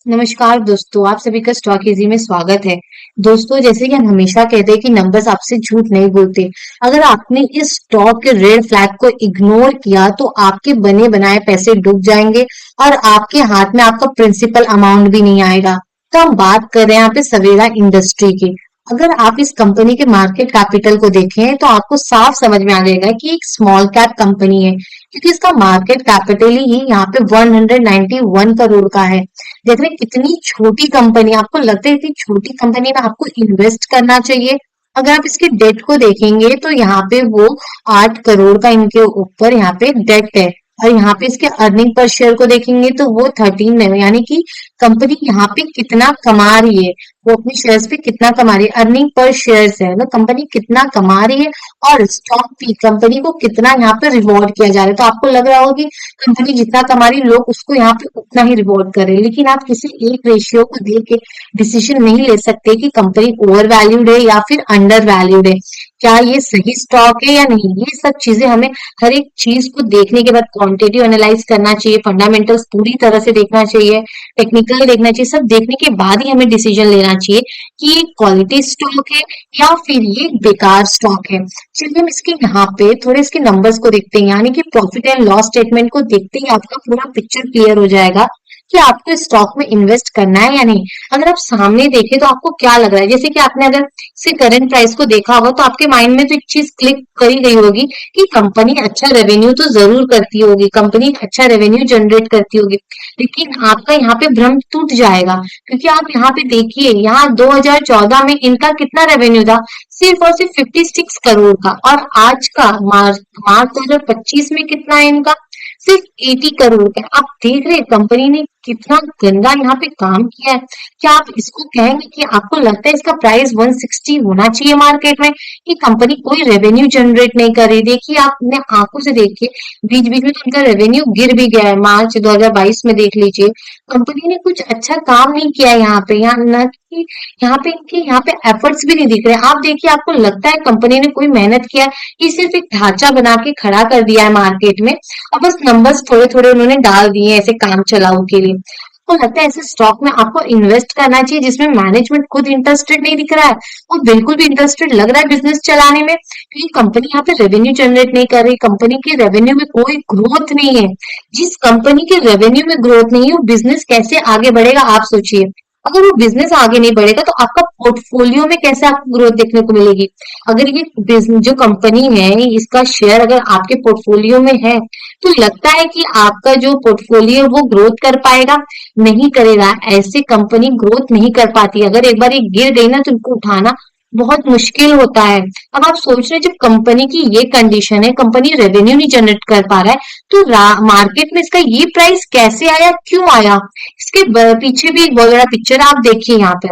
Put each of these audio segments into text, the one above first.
नमस्कार दोस्तों, आप सभी का स्टॉक इजी में स्वागत है। दोस्तों, जैसे कि हम हमेशा कहते हैं कि नंबर्स आपसे झूठ नहीं बोलते। अगर आपने इस स्टॉक के रेड फ्लैग को इग्नोर किया तो आपके बने बनाए पैसे डूब जाएंगे और आपके हाथ में आपका प्रिंसिपल अमाउंट भी नहीं आएगा। तो हम बात कर रहे हैं यहाँ पे सवेरा इंडस्ट्री की। अगर आप इस कंपनी के मार्केट कैपिटल को देखें तो आपको साफ समझ में आ जाएगा कि एक स्मॉल कैप कंपनी है, क्योंकि इसका मार्केट कैपिटल ही यहाँ पे 191 करोड़ का है। देख रहे हैं कितनी छोटी कंपनी। आपको लगता है कि छोटी कंपनी में आपको इन्वेस्ट करना चाहिए? अगर आप इसके डेट को देखेंगे तो यहाँ पे वो 8 करोड़ का इनके ऊपर यहाँ पे डेट है। और यहाँ पे इसके अर्निंग पर शेयर को देखेंगे तो वो 13 है, यानी कि कंपनी यहाँ पे कितना कमा रही है, वो अपने शेयर्स पे कितना कमा रही है। अर्निंग पर शेयर्स है, मतलब कंपनी कितना कमा रही है और स्टॉक भी कंपनी को कितना यहाँ पे रिवॉर्ड किया जा रहा है। तो आपको लग रहा होगा कि कंपनी जितना कमा रही है, लोग उसको यहाँ पे उतना ही रिवॉर्ड कर रहे हैं, लेकिन आप किसी एक रेशियो को देख के डिसीजन नहीं ले सकते कि कंपनी ओवर वैल्यूड है या फिर अंडर वैल्यूड है, क्या ये सही स्टॉक है या नहीं। ये सब चीजें हमें हर एक चीज को देखने के बाद क्वांटिटेटिव एनालाइज करना चाहिए, फंडामेंटल्स पूरी तरह से देखना चाहिए, टेक्निकल देखना चाहिए। सब देखने के बाद ही हमें डिसीजन लेना चाहिए कि ये क्वालिटी स्टॉक है या फिर ये बेकार स्टॉक है। चलिए हम इसके यहाँ पे थोड़े इसके नंबर्स को देखते हैं, यानी कि प्रॉफिट एंड लॉस स्टेटमेंट को देखते ही आपका पूरा पिक्चर क्लियर हो जाएगा कि आपको स्टॉक में इन्वेस्ट करना है या नहीं। अगर आप सामने देखें तो आपको क्या लग रहा है, जैसे कि आपने अगर से करंट प्राइस को देखा होगा तो आपके माइंड में तो एक चीज क्लिक करी गई होगी कि कंपनी अच्छा रेवेन्यू तो जरूर करती होगी, कंपनी अच्छा रेवेन्यू जनरेट करती होगी। लेकिन आपका यहाँ पे भ्रम टूट जाएगा, क्योंकि आप यहाँ पे देखिए, यहाँ 2014 में इनका कितना रेवेन्यू था, सिर्फ और सिर्फ 56 करोड़ का। और आज का मार्च 2025 में कितना है इनका, सिर्फ 80 करोड़ का। आप देख रहे हैं कंपनी ने कितना गंदा यहाँ पे काम किया है। क्या आप इसको कहेंगे कि आपको लगता है इसका प्राइस 160 होना चाहिए मार्केट में, कि कंपनी कोई रेवेन्यू जनरेट नहीं कर रही? देखिए, आप अपने आंखों से देखिए, बीच बीच में तो इनका रेवेन्यू गिर भी गया है। मार्च 2022 में देख लीजिए, कंपनी ने कुछ अच्छा काम नहीं किया यहाँ पे। यहाँ न कि यहाँ पे इनके यहाँ पे एफर्ट्स भी नहीं दिख रहे। आप देखिए, आपको लगता है कंपनी ने कोई मेहनत किया है? ये सिर्फ एक ढांचा बना के खड़ा कर दिया है मार्केट में, अब बस नंबर्स थोड़े थोड़े उन्होंने डाल दिए हैं ऐसे काम चलाऊ के लिए। आपको लगता है ऐसे स्टॉक में आपको इन्वेस्ट करना चाहिए जिसमें मैनेजमेंट खुद इंटरेस्टेड नहीं दिख रहा है और बिल्कुल भी इंटरेस्टेड लग रहा है बिजनेस चलाने में, क्योंकि कंपनी यहाँ पे रेवेन्यू जनरेट नहीं कर रही, कंपनी के रेवेन्यू में कोई ग्रोथ नहीं है। जिस कंपनी के रेवेन्यू में ग्रोथ नहीं है, वो बिजनेस कैसे आगे बढ़ेगा आप सोचिए। अगर वो बिजनेस आगे नहीं बढ़ेगा तो आपका पोर्टफोलियो में कैसे आपको ग्रोथ देखने को मिलेगी? अगर ये बिजनेस जो कंपनी है, इसका शेयर अगर आपके पोर्टफोलियो में है, तो लगता है कि आपका जो पोर्टफोलियो है वो ग्रोथ कर पाएगा? नहीं करेगा। ऐसे कंपनी ग्रोथ नहीं कर पाती। अगर एक बार ये गिर गई ना तो इनको उठाना बहुत मुश्किल होता है। अब आप सोच रहे हैं, जब कंपनी की ये कंडीशन है, कंपनी रेवेन्यू नहीं जनरेट कर पा रहा है, तो मार्केट में इसका ये प्राइस कैसे आया, क्यों आया? इसके पीछे भी एक बहुत बड़ा पिक्चर आप देखिए। यहाँ पे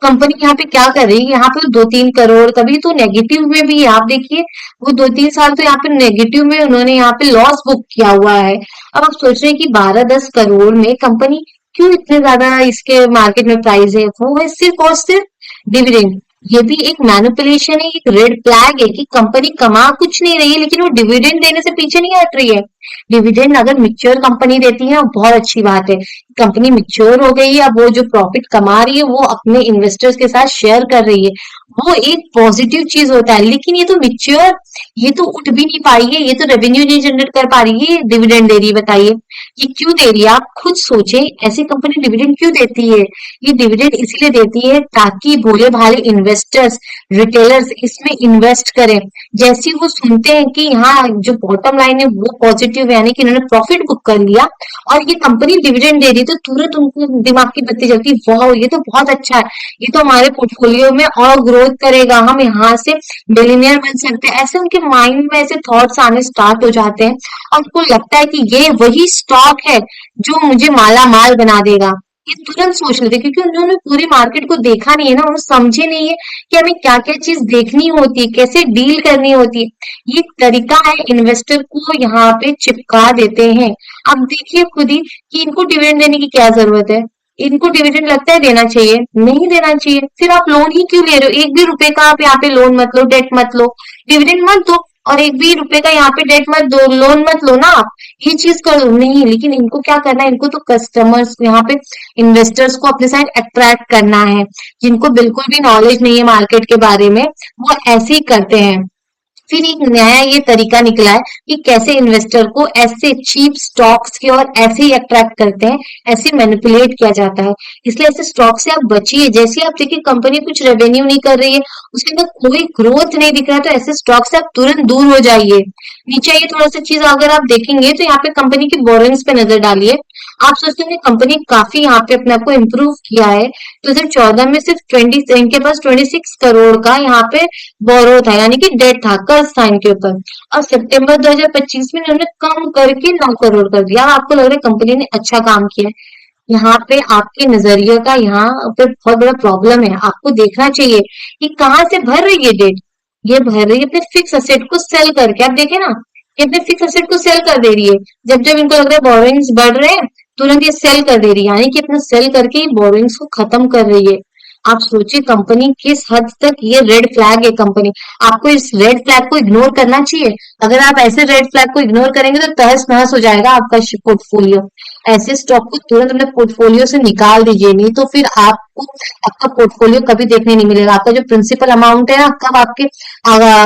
कंपनी यहाँ पे क्या कर रही है, यहाँ पे 2-3 करोड़, कभी तो नेगेटिव में भी है। आप देखिए, वो 2-3 साल तो यहाँ पे नेगेटिव में उन्होंने यहाँ पे लॉस बुक किया हुआ है। अब आप सोच रहे हैं कि 12-10 करोड़ में कंपनी क्यों इतने ज्यादा इसके मार्केट में प्राइस है? वो है सिर्फ और सिर्फ डिविडेंड। ये भी एक मैनिपुलेशन है, एक रेड फ्लैग है कि कंपनी कमा कुछ नहीं रही है, लेकिन वो डिविडेंड देने से पीछे नहीं हट रही है। डिविडेंड अगर मिच्योर कंपनी देती है बहुत अच्छी बात है, कंपनी मिच्योर हो गई है, अब वो जो प्रॉफिट कमा रही है वो अपने इन्वेस्टर्स के साथ शेयर कर रही है, वो एक पॉजिटिव चीज होता है। लेकिन ये तो मिच्योर, ये तो उठ भी नहीं पाई है, ये तो रेवेन्यू नहीं जनरेट कर पा रही है, डिविडेंड दे रही है। बताइए ये क्यों दे रही है? आप खुद सोचें, ऐसी कंपनी डिविडेंड क्यों देती है? ये डिविडेंड इसीलिए देती है ताकि भोले भाले इन्वेस्टर्स, रिटेलर्स इसमें इन्वेस्ट करें। जैसे ही वो सुनते हैं कि यहाँ जो बॉटम लाइन है वो पॉजिटिव है, यानी कि इन्होंने प्रॉफिट बुक कर लिया और ये कंपनी डिविडेंड दे रही, तो तुरंत उनको दिमाग की बत्ती जलती है, वाह ये तो बहुत अच्छा है, ये तो हमारे पोर्टफोलियो में और ग्रोथ करेगा, हम यहाँ से बिलियनियर बन सकते हैं। ऐसे उनके माइंड में ऐसे थॉट्स आने स्टार्ट हो जाते हैं और उनको लगता है कि ये वही स्टॉक है जो मुझे माला माल बना देगा। ये तुरंत सोच लेते हैं, क्योंकि उन्होंने पूरी मार्केट को देखा नहीं है ना, उन्होंने समझे नहीं है कि हमें क्या क्या चीज देखनी होती है, कैसे डील करनी होती है। ये तरीका है, इन्वेस्टर को यहाँ पे चिपका देते हैं। अब देखिए खुद ही कि इनको डिविडेंड देने की क्या जरूरत है। इनको डिविडेंड लगता है देना चाहिए? नहीं देना चाहिए। फिर आप लोन ही क्यों ले रहे हो? एक भी रुपए का आप यहाँ पे लोन मत लो, डेट मत लो, डिविडेंड मत दो। और एक भी रुपए का यहाँ पे डेट मत दो, लोन मत लो ना आप, ये चीज कर दो नहीं। लेकिन इनको क्या करना है, इनको तो कस्टमर्स यहाँ पे इन्वेस्टर्स को अपने साइड अट्रैक्ट करना है, जिनको बिल्कुल भी नॉलेज नहीं है मार्केट के बारे में, वो ऐसे ही करते हैं। फिर एक नया ये तरीका निकला है कि कैसे इन्वेस्टर को ऐसे चीप स्टॉक्स की ओर ऐसे ही अट्रैक्ट करते हैं, ऐसे मैनिपुलेट किया जाता है। इसलिए ऐसे स्टॉक से आप बचिए। जैसे ही आप देखिए कंपनी कुछ रेवेन्यू नहीं कर रही है, उसके अंदर कोई ग्रोथ नहीं दिख रहा है, तो ऐसे स्टॉक से आप तुरंत दूर हो जाइए। नीचे ये थोड़ा सा चीज अगर आप देखेंगे तो यहाँ पे कंपनी की बोरिंग्स पे नजर डालिए। आप सोचते हैं कंपनी काफी यहाँ पे अपने आप को इम्प्रूव किया है, 2014 में सिर्फ 20, इनके पास 26 करोड़ का यहाँ पे बोरो था, यानी कि डेट था, कर्ज था इनके ऊपर। और सितंबर 2025 में इन्होंने कम करके 9 करोड़ कर दिया। आपको लग रहा है कंपनी ने अच्छा काम किया है? यहाँ पे आपके नजरिए का यहाँ पे बहुत बड़ा प्रॉब्लम है। आपको देखना चाहिए कि कहाँ से भर रही है डेट। ये भर रही है अपने फिक्स असेट को सेल करके। आप देखे ना, ये अपने फिक्स असेट को सेल कर दे रही है। जब जब इनको लग रहा है बोरोइंग्स बढ़ रहे हैं, तुरंत ये सेल कर दे रही है, यानी कि अपना सेल करके ये बोरोइंग्स को खत्म कर रही है। आप सोचिए कंपनी किस हद तक ये रेड फ्लैग है कंपनी। आपको इस रेड फ्लैग को इग्नोर करना चाहिए। अगर आप ऐसे रेड फ्लैग को इग्नोर करेंगे तो तहस नहस हो जाएगा आपका पोर्टफोलियो। ऐसे स्टॉक को तुरंत अपने पोर्टफोलियो से निकाल दीजिए, नहीं तो फिर आपको आपका पोर्टफोलियो कभी देखने नहीं मिलेगा। आपका जो प्रिंसिपल अमाउंट है ना, कब आपके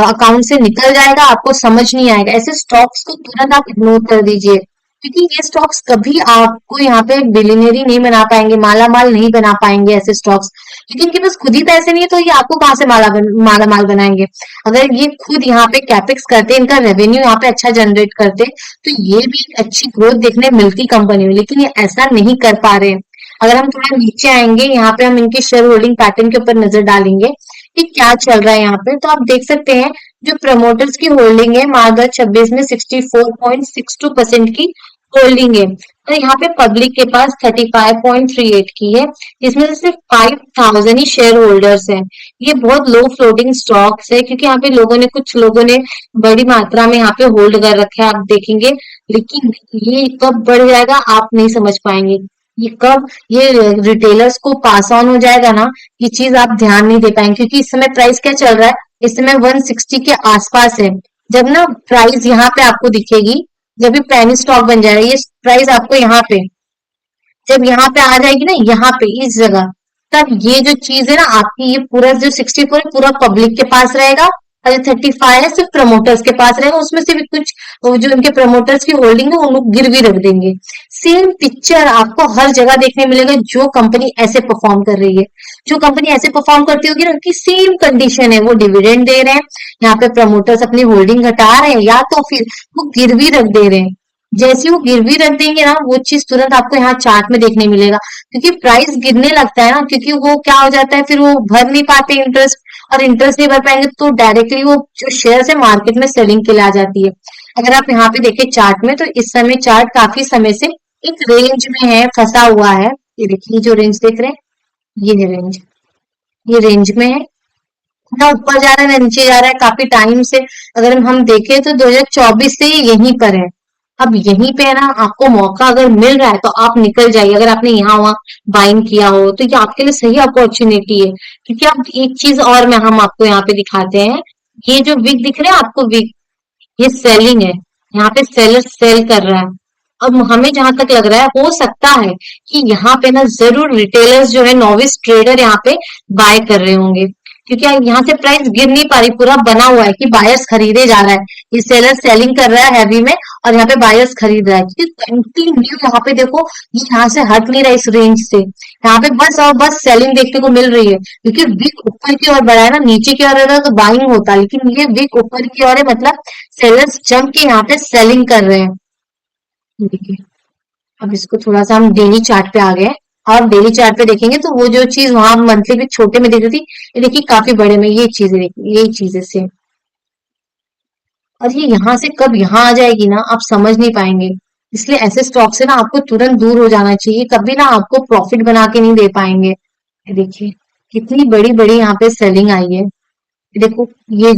अकाउंट से निकल जाएगा आपको समझ नहीं आएगा। ऐसे स्टॉक्स को तुरंत आप इग्नोर कर दीजिए, क्योंकि ये स्टॉक्स कभी आपको यहाँ पे बिलियनरी नहीं बना पाएंगे, माला माल नहीं बना पाएंगे ऐसे स्टॉक्स। क्योंकि इनके पास खुद ही पैसे नहीं है, तो ये आपको कहाँ से माला माल बनाएंगे। अगर ये खुद यहाँ पे कैपेक्स करते, इनका रेवेन्यू यहाँ पे अच्छा जनरेट करते, तो ये भी एक अच्छी ग्रोथ देखने मिलती कंपनी में। लेकिन ये ऐसा नहीं कर पा रहे हैं। अगर हम थोड़ा नीचे आएंगे, यहाँ पे हम इनके शेयर होल्डिंग पैटर्न के ऊपर नजर डालेंगे कि क्या चल रहा है यहाँ पे, तो आप देख सकते हैं जो प्रमोटर्स की होल्डिंग है मार्च 2026 में 64.62% की होल्डिंग है। तो यहाँ पे पब्लिक के पास 35.38 की है, जिसमें से सिर्फ 5000 ही शेयर होल्डर्स हैं। ये बहुत लो फ्लोटिंग स्टॉक्स है, क्योंकि यहाँ पे कुछ लोगों ने बड़ी मात्रा में यहाँ पे होल्ड कर रखा है, आप देखेंगे। लेकिन ये कब बढ़ जाएगा आप नहीं समझ पाएंगे। ये कब ये रिटेलर्स को पास ऑन हो जाएगा ना, ये चीज आप ध्यान नहीं दे पाएंगे। क्योंकि इस समय प्राइस क्या चल रहा है, इस समय 160 के आसपास है। जब ना प्राइस यहाँ पे आपको दिखेगी, जब भी पेनी स्टॉक बन जाएगा, ये प्राइस आपको यहाँ पे, जब यहाँ पे आ जाएगी ना, यहाँ पे इस जगह, तब ये जो चीज है ना आपकी, ये पूरा जो 64 है पूरा पब्लिक के पास रहेगा, और जो 35 है सिर्फ प्रमोटर्स के पास रहेगा। उसमें से भी कुछ वो जो उनके प्रमोटर्स की होल्डिंग है वो लोग गिरवी रख देंगे। सेम पिक्चर आपको हर जगह देखने मिलेगा। जो कंपनी ऐसे परफॉर्म कर रही है, जो कंपनी ऐसे परफॉर्म करती होगी ना, उनकी सेम कंडीशन है। वो डिविडेंड दे रहे हैं, यहाँ पे प्रमोटर्स अपनी होल्डिंग घटा रहे हैं, या तो फिर वो गिरवी रख दे रहे हैं। जैसे वो गिरवी रख देंगे ना, वो चीज तुरंत आपको यहाँ चार्ट में देखने मिलेगा। क्योंकि प्राइस गिरने लगता है ना, क्योंकि वो क्या हो जाता है, फिर वो भर नहीं पाते इंटरेस्ट, और इंटरेस्ट नहीं भर पाएंगे तो डायरेक्टली वो जो शेयर है मार्केट में सेलिंग के लिए आ जाती है। अगर आप यहाँ पे देखें चार्ट में, तो इस समय चार्ट काफी समय से एक रेंज में है, फंसा हुआ है। ये देखिए जो रेंज देख रहे हैं, ये है रेंज। ये रेंज में है ना, ऊपर जा रहा है ना नीचे जा रहा है काफी टाइम से। अगर हम देखें तो 2024 से ये यहीं पर है। अब यहीं पे है ना, आपको मौका अगर मिल रहा है तो आप निकल जाइए। अगर आपने यहाँ वहां बाइंग किया हो तो ये आपके लिए सही अपॉर्चुनिटी है। क्योंकि आप एक चीज और में हम आपको यहाँ पे दिखाते हैं, ये जो विक दिख रहे हैं आपको, विक, ये सेलिंग है। यहाँ पे सेलर सेल कर रहा है। अब हमें जहां तक लग रहा है, हो सकता है कि यहाँ पे ना जरूर रिटेलर्स जो है, नॉविस ट्रेडर यहाँ पे बाय कर रहे होंगे। क्योंकि यहाँ से प्राइस गिर नहीं पा रही, पूरा बना हुआ है कि बायर्स खरीदे जा रहा है। ये सेलर सेलिंग कर रहा है हैवी में, और यहाँ पे बायर्स खरीद रहा है। क्योंकि कंटिन्यू यहाँ पे देखो, ये यहाँ से हट नहीं रहा इस रेंज से। यहाँ पे बस और बस सेलिंग देखने को मिल रही है। क्योंकि विक ऊपर की ओर बढ़ा है ना, नीचे की ओर रहता तो बाइंग होता, लेकिन ये विक ऊपर की ओर है, मतलब सेलर्स जम के यहाँ पे सेलिंग कर रहे हैं। देखिए, अब इसको थोड़ा सा हम डेली चार्ट पे आ गए, और डेली चार्ट पे देखेंगे तो वो जो चीज वहां मंथली भी छोटे में दिख रही थी, ये देखिए काफी बड़े में ये चीजें, देखिए यही चीजें से, और ये यहाँ से कब यहाँ आ जाएगी ना, आप समझ नहीं पाएंगे। इसलिए ऐसे स्टॉक से ना आपको तुरंत दूर हो जाना चाहिए। कभी ना आपको प्रॉफिट बना के नहीं दे पाएंगे। ये देखिए कितनी बड़ी बड़ी यहाँ पे सेलिंग आई है। देखो ये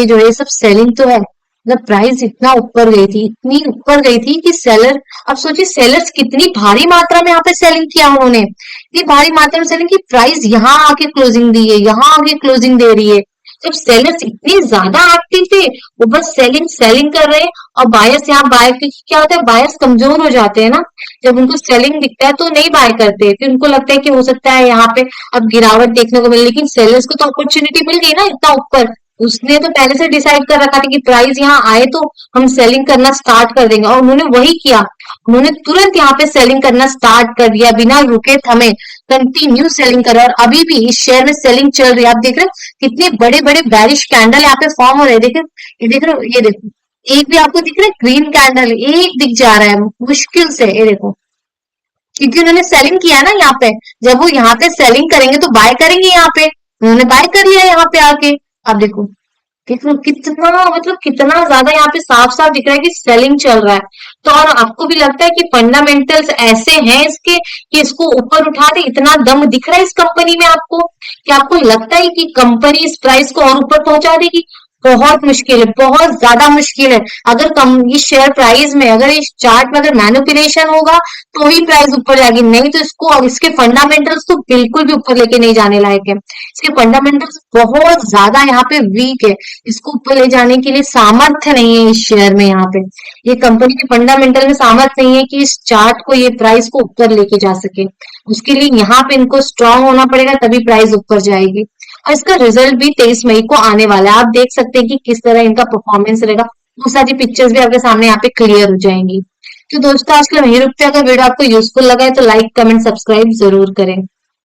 जो है सब सेलिंग तो है। मतलब प्राइस इतना ऊपर गई थी, इतनी ऊपर गई थी कि सेलर, अब सोचिए सेलर्स कितनी भारी मात्रा में यहाँ पे सेलिंग किया उन्होंने, इतनी भारी मात्रा में सेलिंग की, प्राइस यहाँ आके क्लोजिंग दी है, यहाँ आके क्लोजिंग दे रही है। जब सेलर्स इतने ज्यादा एक्टिव थे, वो बस सेलिंग सेलिंग कर रहे हैं, और बायर्स यहाँ बाय, क्योंकि क्या होता है बायर्स कमजोर हो जाते हैं ना, जब उनको सेलिंग दिखता है तो नहीं बाय करते, फिर उनको लगता है कि हो सकता है यहाँ पे अब गिरावट देखने को मिले, लेकिन सेलर्स को तो अपॉर्चुनिटी मिल गई ना इतना ऊपर, उसने तो पहले से डिसाइड कर रखा था कि प्राइस यहाँ आए तो हम सेलिंग करना स्टार्ट कर देंगे, और उन्होंने वही किया। उन्होंने तुरंत यहाँ पे सेलिंग करना स्टार्ट कर दिया, बिना रुके थमे कंटिन्यू सेलिंग कर रहा है, और अभी भी इस शेयर में सेलिंग चल रही है। आप देख रहे हो कितने बड़े बड़े बैरिश कैंडल यहाँ पे फॉर्म हो रहे हैं, देख रहे हो, ये देख रहे हो, ये देखो एक भी आपको दिख रहा है ग्रीन कैंडल, एक दिख जा रहा है मुश्किल से, ये देखो, क्योंकि उन्होंने सेलिंग किया है ना यहाँ पे। जब वो यहाँ पे सेलिंग करेंगे तो बाय करेंगे यहाँ पे, उन्होंने बाय कर लिया यहाँ पे आके। अब देखो कितना कितना मतलब कितना ज्यादा यहाँ पे साफ साफ दिख रहा है कि सेलिंग चल रहा है। तो और आपको भी लगता है कि फंडामेंटल्स ऐसे हैं इसके कि इसको ऊपर उठा दे, इतना दम दिख रहा है इस कंपनी में आपको, कि आपको लगता है कि कंपनी इस प्राइस को और ऊपर पहुंचा देगी? बहुत मुश्किल है, बहुत ज्यादा मुश्किल है। अगर कम इस शेयर प्राइस में, अगर इस चार्ट में अगर मैनिपुलेशन होगा तो ही प्राइस ऊपर जाएगी, नहीं तो इसको और इसके फंडामेंटल्स तो बिल्कुल भी ऊपर लेके नहीं जाने लायक है। इसके फंडामेंटल्स बहुत ज्यादा यहाँ पे वीक है, इसको ऊपर ले जाने के लिए सामर्थ्य नहीं है इस शेयर में। यहाँ पे ये कंपनी के फंडामेंटल में सामर्थ्य नहीं है कि इस चार्ट को, ये प्राइस को ऊपर लेके जा सके। उसके लिए यहाँ पे इनको स्ट्रांग होना पड़ेगा, तभी प्राइस ऊपर जाएगी। और इसका रिजल्ट भी 23 मई को आने वाला है, आप देख सकते हैं कि किस तरह इनका परफॉर्मेंस रहेगा। वो सारी पिक्चर्स भी आपके सामने यहाँ पे क्लियर हो जाएंगी। तो दोस्तों आज के लिए वहीं रुकते हैं। अगर वीडियो आपको यूजफुल लगा है तो लाइक कमेंट सब्सक्राइब जरूर करें।